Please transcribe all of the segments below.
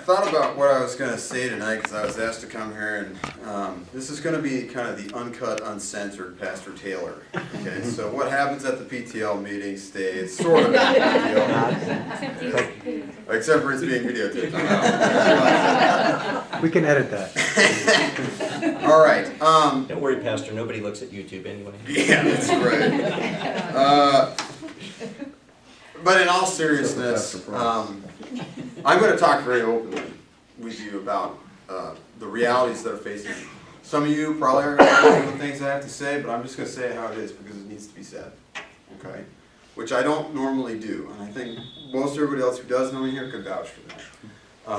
thought about what I was going to say tonight because I was asked to come here, and this is going to be kind of the uncut, uncensored Pastor Taylor. Okay, so what happens at the PTL meeting stays sort of at the PTL. Except for it's being videotaped. We can edit that. All right. Don't worry, Pastor. Nobody looks at YouTube anyway. Yeah, that's right. But in all seriousness, I'm going to talk very openly with you about the realities that are facing you. Some of you probably aren't going to agree with things I have to say, but I'm just going to say it how it is because it needs to be said. Okay? Which I don't normally do, and I think most everybody else who does know me here could vouch for that.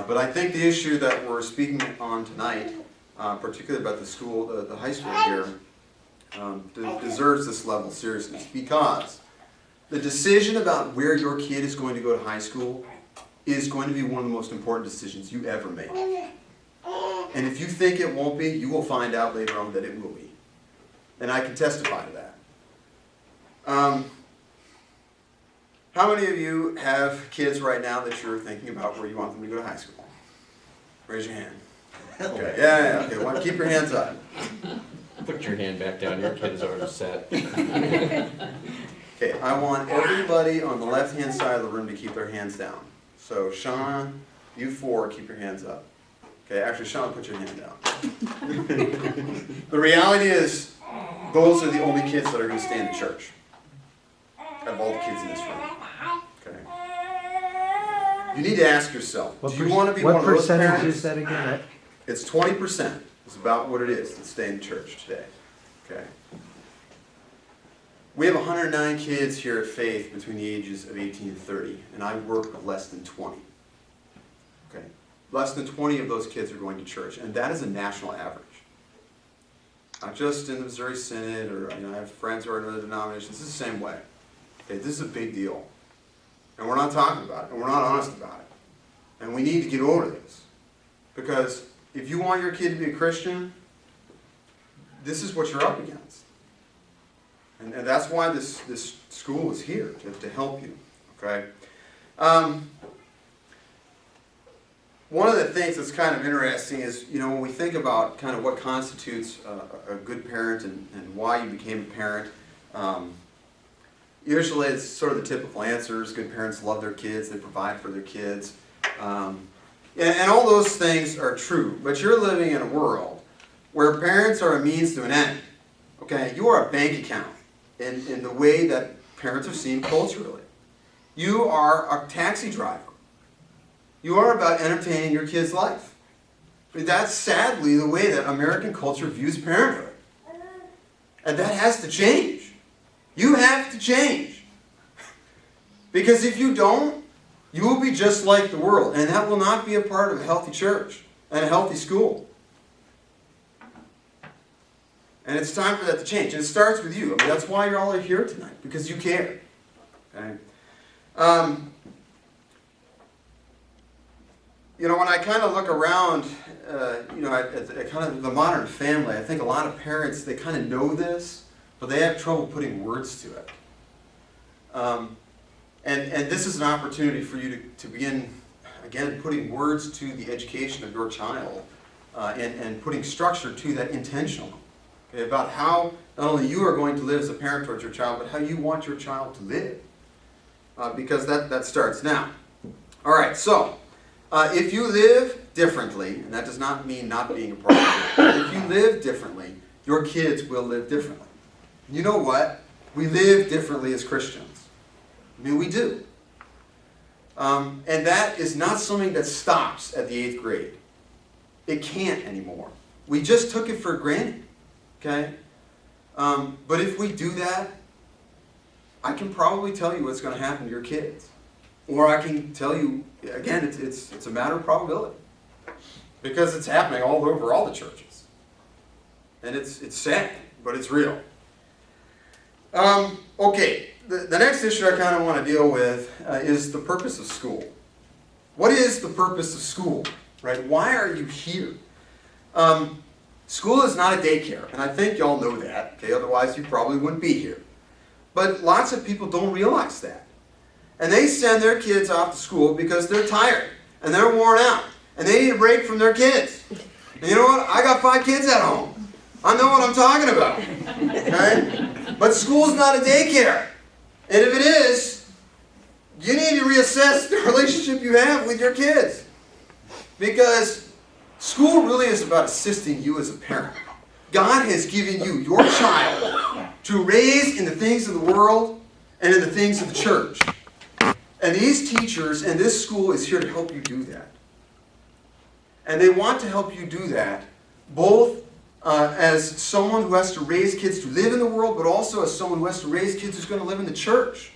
But I think the issue that we're speaking on tonight, particularly about the school, the high school here, deserves this level of seriousness because the decision about where your kid is going to go to high school is going to be one of the most important decisions you ever make. And if you think it won't be, you will find out later on that it will be. And I can testify to that. How many of you have kids right now that you're thinking about where you want them to go to high school? Raise your hand. Okay. Yeah. Okay. Well, keep your hands up. Put your hand back down. Your kid is already set. Okay. I want everybody on the left-hand side of the room to keep their hands down. So, Sean, you four, keep your hands up. Okay. Actually, Sean, put your hand down. The reality is, those are the only kids that are going to stay in the church. Out of all the kids in this room. Okay. You need to ask yourself, do you want to be one of those parents? What percentage is that again? It's 20%. It's about what it is to stay in church today. Okay. We have 109 kids here at Faith between the ages of 18 and 30, and I work with less than 20. Okay. Less than 20 of those kids are going to church, and that is a national average. Not just in the Missouri Synod, or I have friends who are in other denominations. This is the same way. Okay, this is a big deal. And we're not talking about it, and we're not honest about it. And we need to get over this. Because if you want your kid to be a Christian, this is what you're up against. And that's why this school is here, to help you. Okay? One of the things that's kind of interesting is, when we think about kind of what constitutes a good parent and why you became a parent, usually it's sort of the typical answers. Good parents love their kids, they provide for their kids. And all those things are true, but you're living in a world where parents are a means to an end. Okay, you are a bank account in the way that parents are seen culturally. You are a taxi driver. You are about entertaining your kid's life. That's sadly the way that American culture views parenthood. And that has to change. You have to change. Because if you don't, you will be just like the world. And that will not be a part of a healthy church and a healthy school. And it's time for that to change. And it starts with you. That's why you're all here tonight. Because you care. Okay? When I kind of look around, at kind of the modern family, I think a lot of parents, they kind of know this, but they have trouble putting words to it. And this is an opportunity for you to begin, again, putting words to the education of your child and putting structure to that intentionally. Okay, about how not only you are going to live as a parent towards your child, but how you want your child to live. Because that starts now. All right, so if you live differently, and that does not mean not being a part of it, but if you live differently, your kids will live differently. You know what? We live differently as Christians. I mean, we do. And that is not something that stops at the 8th grade. It can't anymore. We just took it for granted. Okay? But if we do that, I can probably tell you what's going to happen to your kids. Or I can tell you, again, it's a matter of probability. Because it's happening all over all the churches. And it's sad, but it's real. Okay, the next issue I kind of want to deal with is the purpose of school. What is the purpose of school? Right? Why are you here? School is not a daycare, and I think y'all know that. Okay, otherwise you probably wouldn't be here. But lots of people don't realize that. And they send their kids off to school because they're tired and they're worn out. and they need a break from their kids. And you know what? I got 5 kids at home. I know what I'm talking about. Okay? But school's not a daycare. And if it is, you need to reassess the relationship you have with your kids. Because school really is about assisting you as a parent. God has given you your child to raise in the things of the world and in the things of the church. And these teachers and this school is here to help you do that. And they want to help you do that both as someone who has to raise kids to live in the world, but also as someone who has to raise kids who's going to live in the church.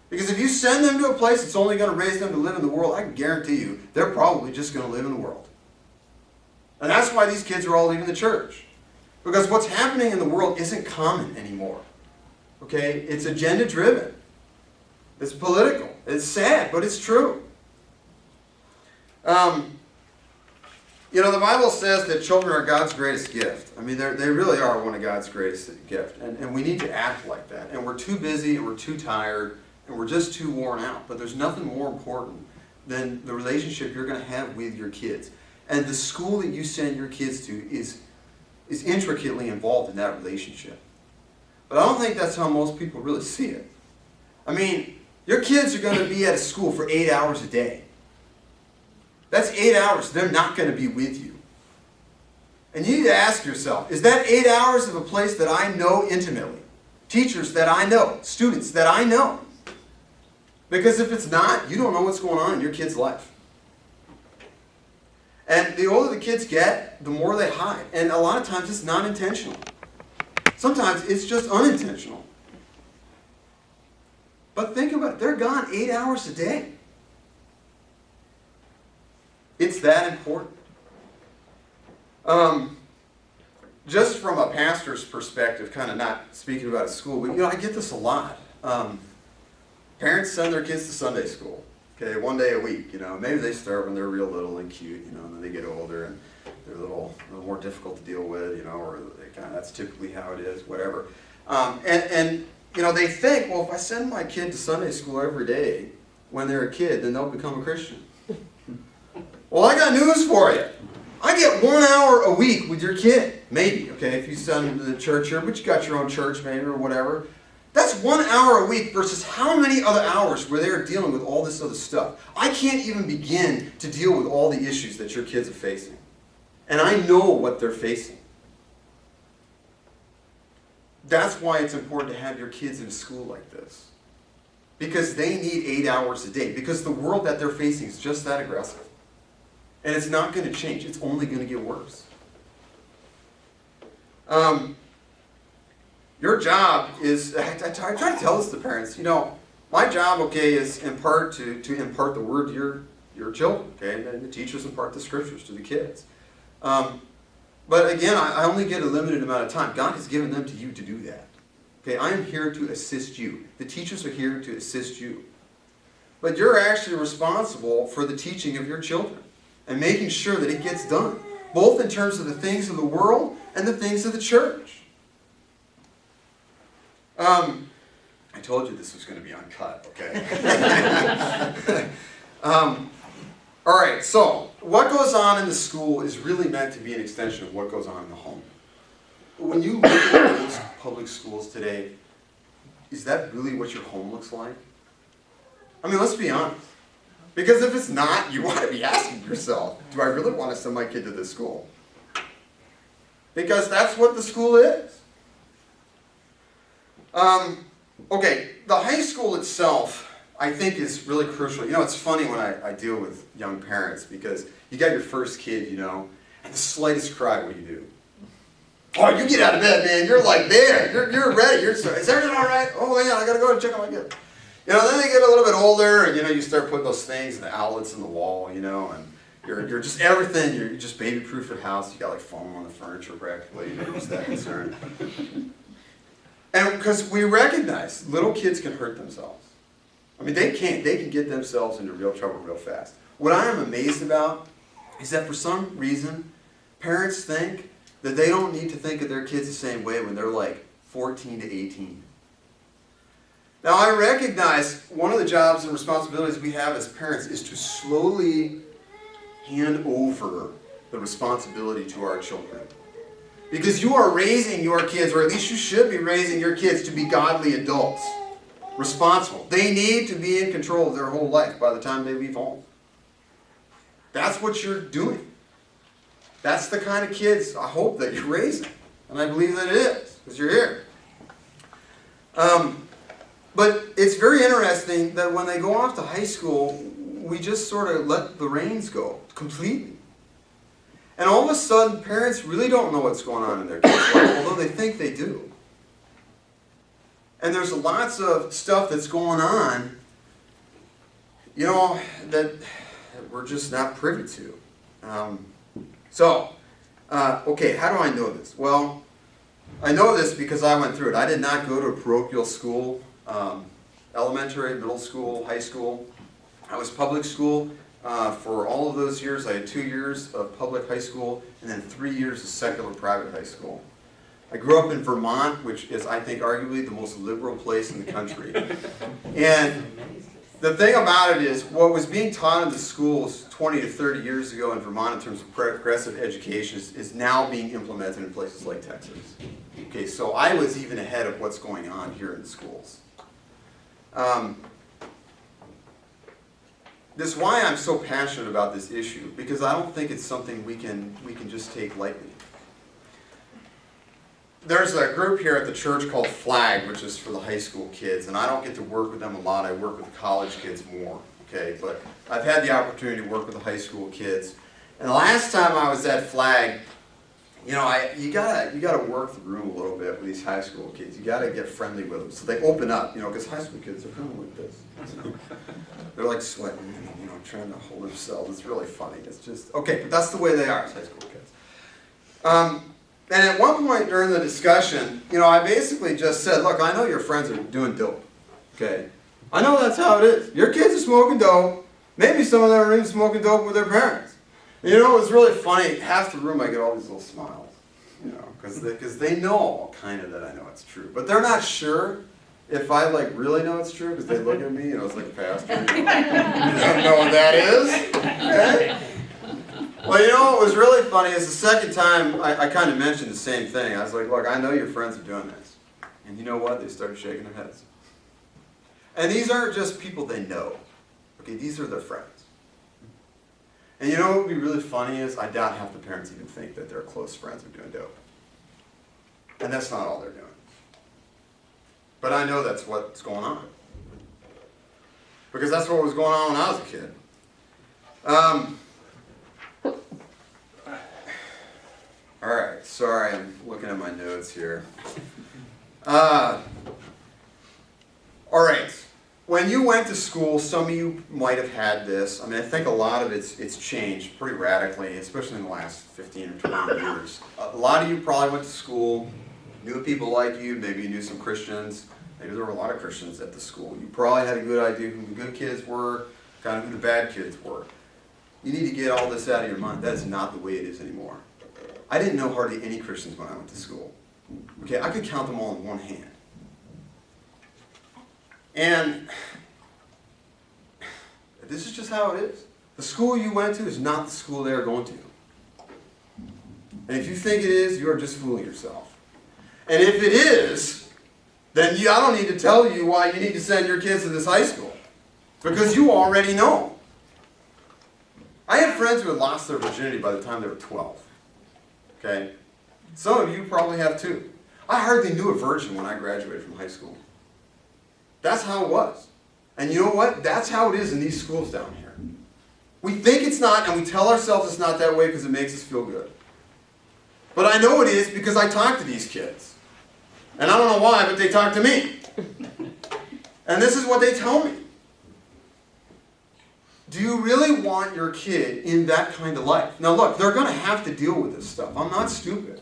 Because if you send them to a place that's only going to raise them to live in the world, I can guarantee you they're probably just going to live in the world. And that's why these kids are all leaving the church. Because what's happening in the world isn't common anymore. Okay? It's agenda-driven. It's political. It's sad, but it's true. The Bible says that children are God's greatest gift. I mean, they really are one of God's greatest gifts. And we need to act like that. And we're too busy, and we're too tired, and we're just too worn out. But there's nothing more important than the relationship you're going to have with your kids. And the school that you send your kids to is intricately involved in that relationship. But I don't think that's how most people really see it. I mean, your kids are going to be at a school for 8 hours a day. That's 8 hours they're not going to be with you. And you need to ask yourself, is that 8 hours of a place that I know intimately? Teachers that I know, students that I know? Because if it's not, you don't know what's going on in your kid's life. And the older the kids get, the more they hide. And a lot of times it's not intentional. Sometimes it's just unintentional. But think about it. They're gone 8 hours a day. It's that important. Just from a pastor's perspective, kind of not speaking about a school, but I get this a lot. Parents send their kids to Sunday school, okay, 1 day a week. Maybe they start when they're real little and cute, and then they get older and they're a little more difficult to deal with, or that's typically how it is, whatever. And they think, well, if I send my kid to Sunday school every day when they're a kid, then they'll become a Christian. Well, I got news for you. I get 1 hour a week with your kid. Maybe, okay, if you send them to the church here, but you got your own church maybe or whatever. That's 1 hour a week versus how many other hours where they're dealing with all this other stuff. I can't even begin to deal with all the issues that your kids are facing. And I know what they're facing. That's why it's important to have your kids in a school like this. Because they need 8 hours a day. Because the world that they're facing is just that aggressive. And it's not going to change. It's only going to get worse. Your job is, I try to tell this to parents, my job, okay, is in part to impart the word to your children, okay, and then the teachers impart the scriptures to the kids. But again, I only get a limited amount of time. God has given them to you to do that. Okay, I am here to assist you. The teachers are here to assist you. But you're actually responsible for the teaching of your children and making sure that it gets done, both in terms of the things of the world and the things of the church. I told you this was going to be uncut, okay? All right, so what goes on in the school is really meant to be an extension of what goes on in the home. When you look at those public schools today, is that really what your home looks like? I mean, let's be honest. Because if it's not, you want to be asking yourself, do I really want to send my kid to this school? Because that's what the school is. Okay, the high school itself, I think, is really crucial. It's funny when I deal with young parents because you got your first kid, and the slightest cry, what do you do? Oh, you get out of bed, man. You're like there. You're ready. Is everything all right? Oh, yeah, I got to go and check on my kid. Then they get a little bit older, and you start putting those things, the outlets in the wall, and you're just everything. You're just baby-proof at house. You got like foam on the furniture practically. You're just that concerned. And because we recognize little kids can hurt themselves. I mean, they can get themselves into real trouble real fast. What I am amazed about is that for some reason, parents think that they don't need to think of their kids the same way when they're like 14 to 18. Now, I recognize one of the jobs and responsibilities we have as parents is to slowly hand over the responsibility to our children. Because you are raising your kids, or at least you should be raising your kids to be godly adults. Responsible. They need to be in control of their whole life by the time they leave home. That's what you're doing. That's the kind of kids I hope that you're raising. And I believe that it is, because you're here. But it's very interesting that when they go off to high school, we just sort of let the reins go completely. And all of a sudden, parents really don't know what's going on in their kids' life, although they think they do. And there's lots of stuff that's going on, that we're just not privy to. Okay, how do I know this? Well, I know this because I went through it. I did not go to a parochial school, elementary, middle school, high school. I was public school for all of those years. I had 2 years of public high school and then 3 years of secular private high school. I grew up in Vermont, which is, I think, arguably the most liberal place in the country. And the thing about it is, what was being taught in the schools 20 to 30 years ago in Vermont in terms of progressive education is now being implemented in places like Texas. Okay, so I was even ahead of what's going on here in the schools. This is why I'm so passionate about this issue, because I don't think it's something we can just take lightly. There's a group here at the church called FLAG, which is for the high school kids, and I don't get to work with them a lot. I work with the college kids more, okay? But I've had the opportunity to work with the high school kids. And the last time I was at FLAG, you gotta work the room a little bit with these high school kids. You gotta get friendly with them so they open up, because high school kids are kind of like this. They're like sweating, trying to hold themselves. It's really funny. It's just, okay, but that's the way they are as high school kids. And at one point during the discussion, I basically just said, look, I know your friends are doing dope, okay? I know that's how it is. Your kids are smoking dope. Maybe some of them are even smoking dope with their parents. It was really funny. Half the room I get all these little smiles, because they know kind of that I know it's true. But they're not sure if I really know it's true, because they look at me, it's like a pastor. You don't know what that is? Okay? Well, what was really funny is the second time I kind of mentioned the same thing. I was like, look, I know your friends are doing this. And you know what? They started shaking their heads. And these aren't just people they know. Okay, these are their friends. And what would be really funny is I doubt half the parents even think that their close friends are doing dope. And that's not all they're doing. But I know that's what's going on. Because that's what was going on when I was a kid. All right, sorry, I'm looking at my notes here. All right, when you went to school, some of you might have had this. I think a lot of it's changed pretty radically, especially in the last 15 or 20 years. A lot of you probably went to school, knew people like you, maybe you knew some Christians. Maybe there were a lot of Christians at the school. You probably had a good idea who the good kids were, kind of who the bad kids were. You need to get all this out of your mind. That is not the way it is anymore. I didn't know hardly any Christians when I went to school. Okay, I could count them all in one hand. And this is just how it is. The school you went to is not the school they are going to. And if you think it is, you are just fooling yourself. And if it is, then I don't need to tell you why you need to send your kids to this high school. Because you already know. I had friends who had lost their virginity by the time they were 12. Okay? Some of you probably have too. I hardly knew a virgin when I graduated from high school. That's how it was. And you know what? That's how it is in these schools down here. We think it's not, and we tell ourselves it's not that way because it makes us feel good. But I know it is because I talk to these kids. And I don't know why, but they talk to me. And this is what they tell me. Do you really want your kid in that kind of life? Now look, they're going to have to deal with this stuff. I'm not stupid.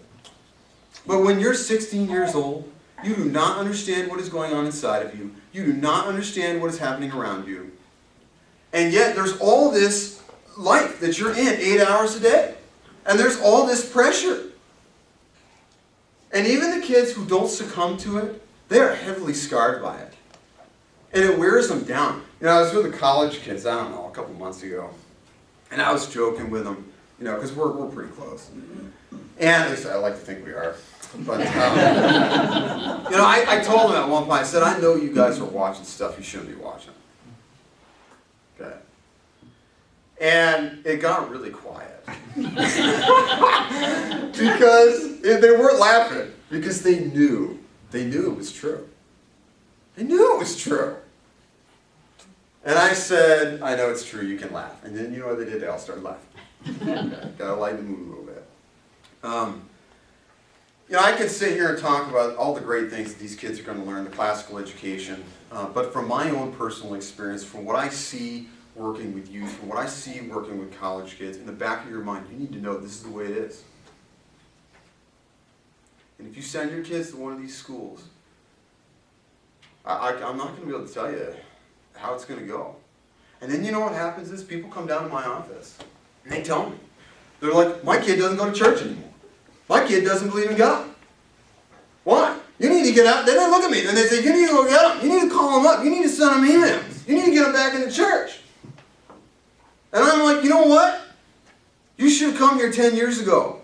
But when you're 16 years old, you do not understand what is going on inside of you. You do not understand what is happening around you. And yet there's all this life that you're in 8 hours a day. And there's all this pressure. And even the kids who don't succumb to it, they are heavily scarred by it. And it wears them down. I was with the college kids, I don't know, a couple months ago. And I was joking with him, you know, because we're pretty close. And at least I like to think we are. But, you know, I told him at one point, I said, I know you guys are watching stuff you shouldn't be watching. Okay. And it got really quiet. Because they weren't laughing. Because they knew it was true. They knew it was true. And I said, I know it's true, you can laugh. And then you know what they did? They all started laughing. Gotta lighten the mood a little bit. You know, I could sit here and talk about all the great things that these kids are going to learn, the classical education, but from my own personal experience, from what I see working with youth, from what I see working with college kids, in the back of your mind, you need to know this is the way it is. And if you send your kids to one of these schools, I'm not going to be able to tell you how it's going to go. And then you know what happens is people come down to my office and they tell me. They're like, my kid doesn't go to church anymore. My kid doesn't believe in God. Why? You need to get out. Then they look at me and they say, you need to go get him. You need to call him up. You need to send him emails. You need to get him back into church. And I'm like, you know what? You should have come here 10 years ago.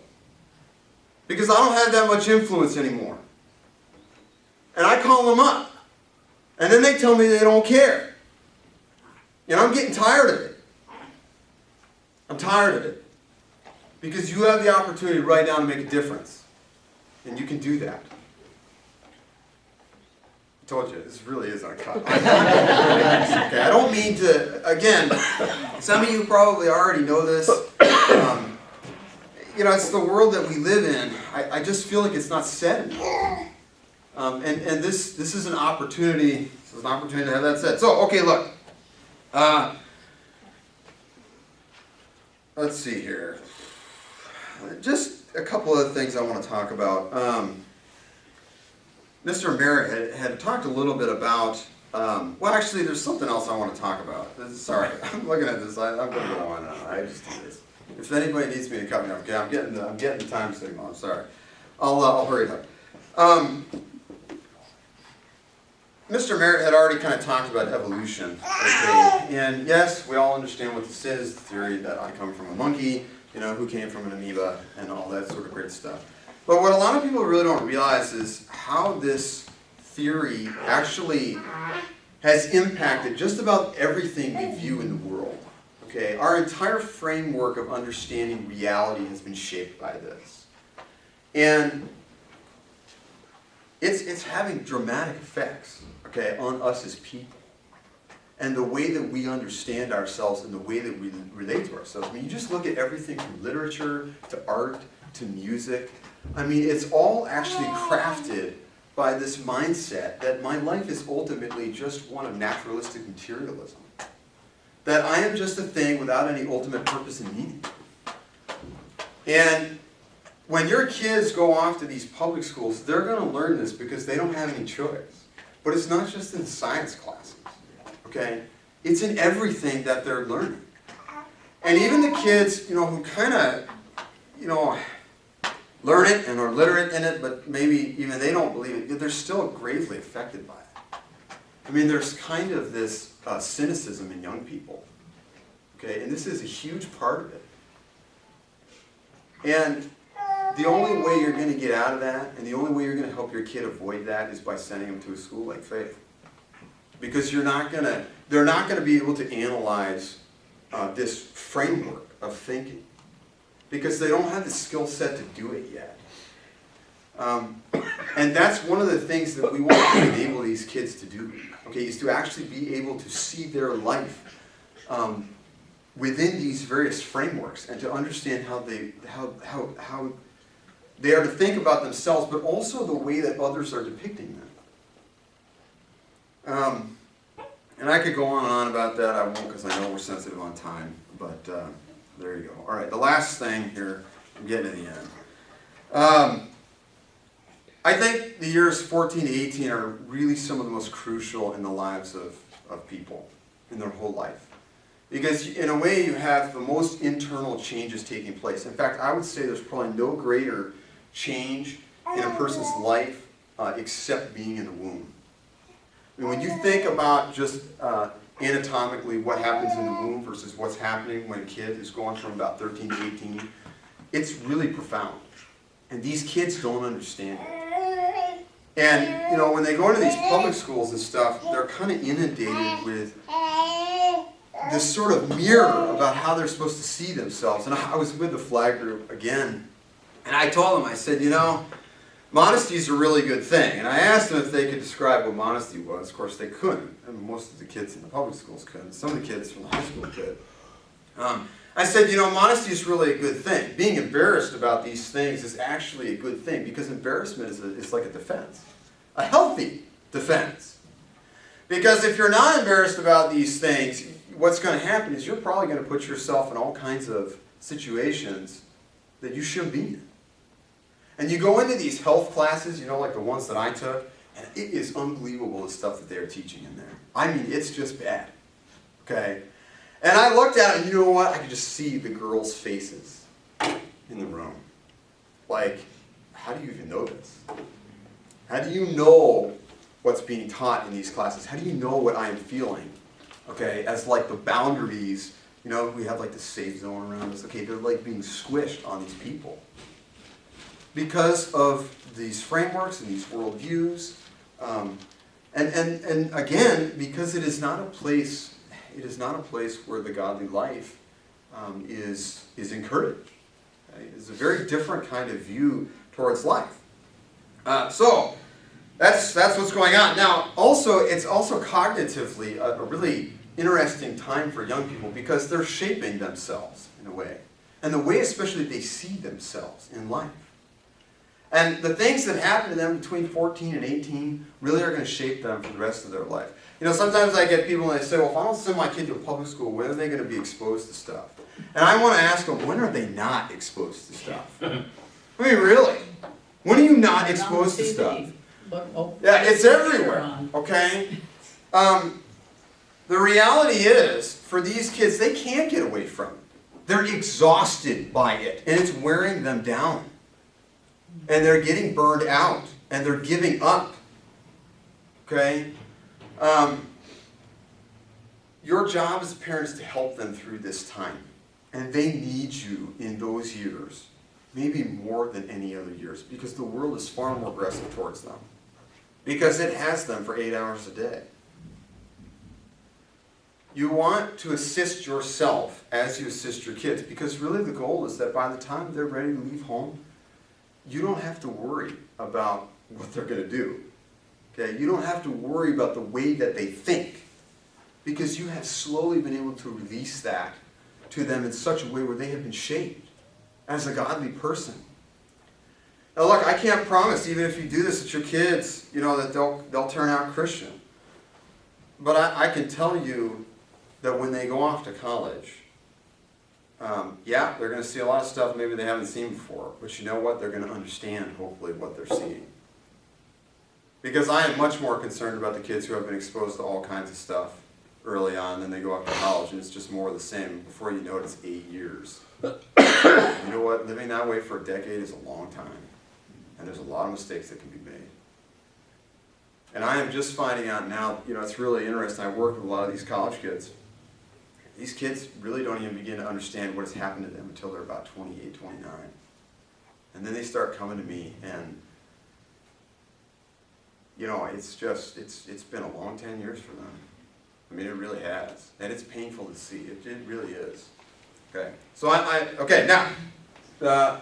Because I don't have that much influence anymore. And I call them up. And then they tell me they don't care. And I'm getting tired of it. I'm tired of it. Because you have the opportunity right now to make a difference. And you can do that. I told you, this really is uncut. Okay, I don't mean to, again, some of you probably already know this. You know, it's the world that we live in. I just feel like it's not said anymore. And this is an opportunity. This is an opportunity to have that said. So, okay, look. Let's see here. Just a couple of things I want to talk about. Mr. Merritt had talked a little bit about, well, actually, there's something else I want to talk about. Sorry, I'm looking at this. I'm going to go on and on. I just do this. If anybody needs me to cut me off, okay, I'm getting the time signal. I'm sorry. I'll hurry it up. Mr. Merritt had already kind of talked about evolution. Okay? And yes, we all understand what this is, the theory that I come from a monkey, you know, who came from an amoeba, and all that sort of great stuff. But what a lot of people really don't realize is how this theory actually has impacted just about everything we view in the world. Okay? Our entire framework of understanding reality has been shaped by this. And it's having dramatic effects, okay, on us as people. And the way that we understand ourselves and the way that we relate to ourselves. I mean, you just look at everything from literature to art to music. I mean, it's all actually crafted by this mindset that my life is ultimately just one of naturalistic materialism. That I am just a thing without any ultimate purpose and meaning. And when your kids go off to these public schools, they're going to learn this because they don't have any choice. But it's not just in science classes, okay? It's in everything that they're learning. And even the kids, you know, who kind of, you know, learn it and are literate in it, but maybe even they don't believe it, they're still gravely affected by it. I mean, there's kind of this cynicism in young people, okay? And this is a huge part of it. And the only way you're going to get out of that, and the only way you're going to help your kid avoid that, is by sending them to a school like Faith. Because they're not going to be able to analyze this framework of thinking. Because they don't have the skill set to do it yet. And that's one of the things that we want to enable these kids to do. Okay, is to actually be able to see their life within these various frameworks, and to understand how they are to think about themselves, but also the way that others are depicting them. And I could go on and on about that. I won't, because I know we're sensitive on time. But there you go. All right, the last thing here, I'm getting to the end. I think the years 14 to 18 are really some of the most crucial in the lives of people, in their whole life. Because in a way you have the most internal changes taking place. In fact, I would say there's probably no greater change in a person's life except being in the womb. I mean, when you think about just anatomically what happens in the womb versus what's happening when a kid is going from about 13 to 18, it's really profound. And these kids don't understand it. And, you know, when they go into these public schools and stuff, they're kind of inundated with this sort of mirror about how they're supposed to see themselves. And I was with the flag group again, and I told them, I said, you know, modesty is a really good thing. And I asked them if they could describe what modesty was. Of course, they couldn't. And most of the kids in the public schools couldn't. Some of the kids from the high school could. I said, you know, modesty is really a good thing. Being embarrassed about these things is actually a good thing because embarrassment is like a defense, a healthy defense. Because if you're not embarrassed about these things, what's going to happen is you're probably going to put yourself in all kinds of situations that you shouldn't be in. And you go into these health classes, you know, like the ones that I took, and it is unbelievable the stuff that they're teaching in there. I mean, it's just bad. Okay? And I looked at it, and you know what? I could just see the girls' faces in the room. Like, how do you even know this? How do you know what's being taught in these classes? How do you know what I am feeling? Okay, as like the boundaries, you know, we have like the safe zone around us. Okay, they're like being squished on these people. Because of these frameworks and these worldviews. And again, because it is not a place where the godly life is encouraged. Okay? It's a very different kind of view towards life. So that's what's going on. Now, also, it's also cognitively a really interesting time for young people because they're shaping themselves in a way. And the way especially they see themselves in life. And the things that happen to them between 14 and 18 really are going to shape them for the rest of their life. You know, sometimes I get people and they say, well, if I don't send my kid to a public school, when are they going to be exposed to stuff? And I want to ask them, when are they not exposed to stuff? I mean, really? When are you not exposed to stuff? Yeah, it's everywhere, okay? The reality is, for these kids, they can't get away from it. They're exhausted by it, and it's wearing them down. And they're getting burned out, and they're giving up. Okay? Your job as parents is to help them through this time. And they need you in those years, maybe more than any other years, because the world is far more aggressive towards them. Because it has them for 8 hours a day. You want to assist yourself as you assist your kids, because really the goal is that by the time they're ready to leave home, you don't have to worry about what they're going to do. Okay? You don't have to worry about the way that they think, because you have slowly been able to release that to them in such a way where they have been shaped as a godly person. Now look, I can't promise, even if you do this with your kids, you know, that they'll turn out Christian. But I can tell you that when they go off to college, yeah, they're going to see a lot of stuff maybe they haven't seen before. But you know what? They're going to understand, hopefully, what they're seeing. Because I am much more concerned about the kids who have been exposed to all kinds of stuff early on, than they go off to college, and it's just more of the same. Before you know it, it's 8 years. You know what? Living that way for a decade is a long time. And there's a lot of mistakes that can be made. And I am just finding out now, you know, it's really interesting. I work with a lot of these college kids. These kids really don't even begin to understand what has happened to them until they're about 28, 29. And then they start coming to me, and, you know, it's been a long 10 years for them. I mean, it really has. And it's painful to see. It really is. Okay. So okay, now,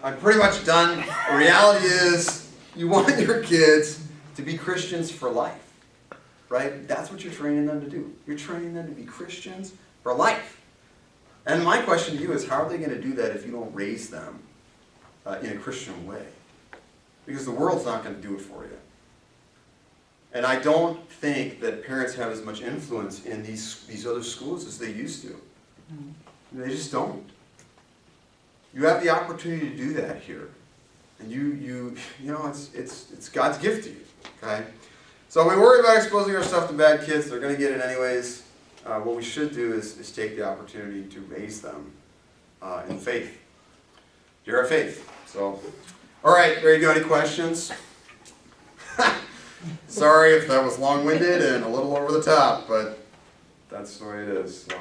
I'm pretty much done. The reality is, you want your kids to be Christians for life. Right? That's what you're training them to do. You're training them to be Christians for life. And my question to you is, how are they going to do that if you don't raise them in a Christian way? Because the world's not going to do it for you. And I don't think that parents have as much influence in these other schools as they used to. They just don't. You have the opportunity to do that here. And you know, it's God's gift to you. Okay? So we worry about exposing our stuff to bad kids. They're going to get it anyways. What we should do is take the opportunity to raise them in faith. You're a faith. So, all right, there you go. Any questions? Sorry if that was long-winded and a little over the top, but that's the way it is, so.